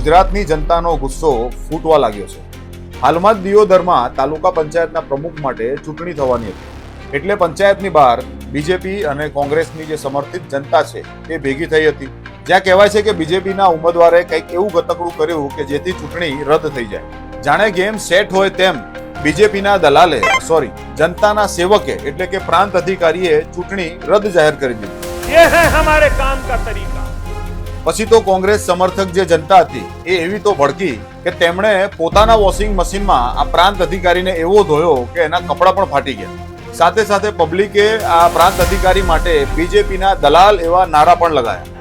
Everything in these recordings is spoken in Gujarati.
ગુજરાતની જનતાનો ગુસ્સો ફૂટવા લાગ્યો છે। હાલમાં જ દિયોદરમાં તાલુકા પંચાયતના પ્રમુખ માટે ચૂંટણી થવાની હતી, એટલે પંચાયતની બહાર બીજેપી અને કોંગ્રેસની જે સમર્થિત જનતા છે તે ભેગી થઈ હતી, જ્યાં કહેવાય છે કે બીજેપીના ઉમેદવારે કંઈક એવું ગતકડું કર્યું કે જેથી ચૂંટણી રદ થઈ જાય। જાણે ગેમ સેટ હોય તેમ બીજેપીના દલાલે જનતાના સેવકે એટલે કે પ્રાંત અધિકારીએ ચૂંટણી રદ જાહેર કરી દીધી। ये है हमारे काम का तरीका। પછી તો કોંગ્રેસ સમર્થક જે જનતા હતી એ એવી તો ભડકી કે તેમણે પોતાના વોશિંગ મશીનમાં આ પ્રાંત અધિકારીને એવો ધોયો કે એના કપડાં પણ ફાટી ગયા। સાથે સાથે પબ્લિકે આ પ્રાંત અધિકારી માટે બીજેપીના દલાલ એવા નારા પણ લગાયા।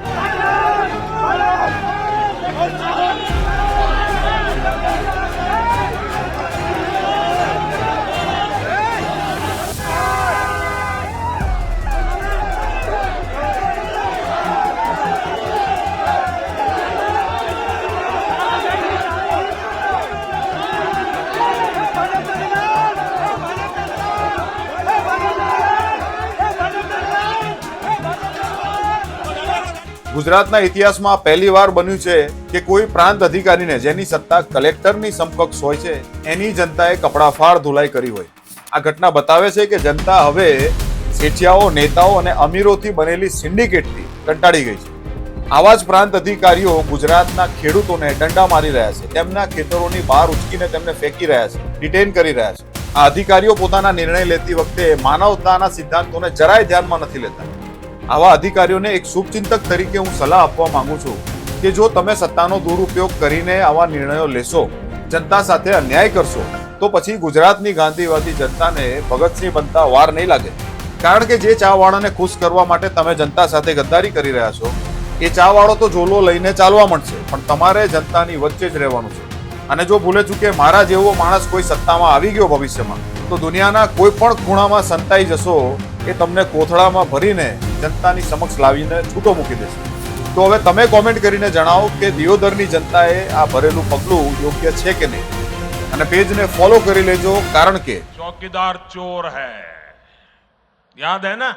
ગુજરાતના ઇતિહાસમાં પહેલીવાર બન્યું છે કે કોઈ પ્રાંત અધિકારીને જેની સત્તા કલેક્ટરની સમકક્ષ હોય છે એની જનતાએ કપડાફાડ ધુલાઈ કરી હોય। આ ઘટના બતાવે છે કે જનતા હવે શેઠિયાઓ, નેતાઓ અને અમીરોથી બનેલી સિન્ડિકેટથી કંટાળી ગઈ છે। આવા જ પ્રાંત અધિકારીઓ ગુજરાતના ખેડૂતોને દંડા મારી રહ્યા છે, તેમના ખેતરોની બહાર ઉચકીને તેમને ફેંકી રહ્યા છે, ડિટેન કરી રહ્યા છે। આ અધિકારીઓ પોતાના નિર્ણય લેતી વખતે માનવતાના સિદ્ધાંતોને જરાય ધ્યાનમાં નથી લેતા। આવા અધિકારીઓને એક શુભચિંતક તરીકે હું સલાહ આપવા માંગુ છું કે જો તમે સત્તાનો દુરુપયોગ કરીને આવા નિર્ણયો લેશો, જનતા સાથે અન્યાય કરશો, તો પછી ગુજરાતની ગાંધીવાદી જનતાને ભગતસિંહ બનતા વાર નહીં લાગે। કારણ કે જે ચાવાળાને ખુશ કરવા માટે તમે જનતા સાથે ગદ્દારી કરી રહ્યા છો એ ચાવાળો તો ઝોલો લઈને ચાલવા માંડશે, પણ તમારે જનતાની વચ્ચે જ રહેવાનું છે। અને જો ભૂલે ચૂકે મારા જેવો માણસ કોઈ સત્તામાં આવી ગયો ભવિષ્યમાં, તો દુનિયાના કોઈ પણ ખૂણામાં સંતાઈ જશો એ તમને કોથળામાં ભરીને જનતાની સમક્ષ લાવીને છૂટો મૂકી દેશે। તો હવે તમે કોમેન્ટ કરીને જણાવો કે દિયોદરની જનતાએ આ ભરેલું પગલું યોગ્ય છે કે નહીં, અને પેજને ફોલો કરી લેજો, કારણ કે चौकीदार चोर है, याद है ना।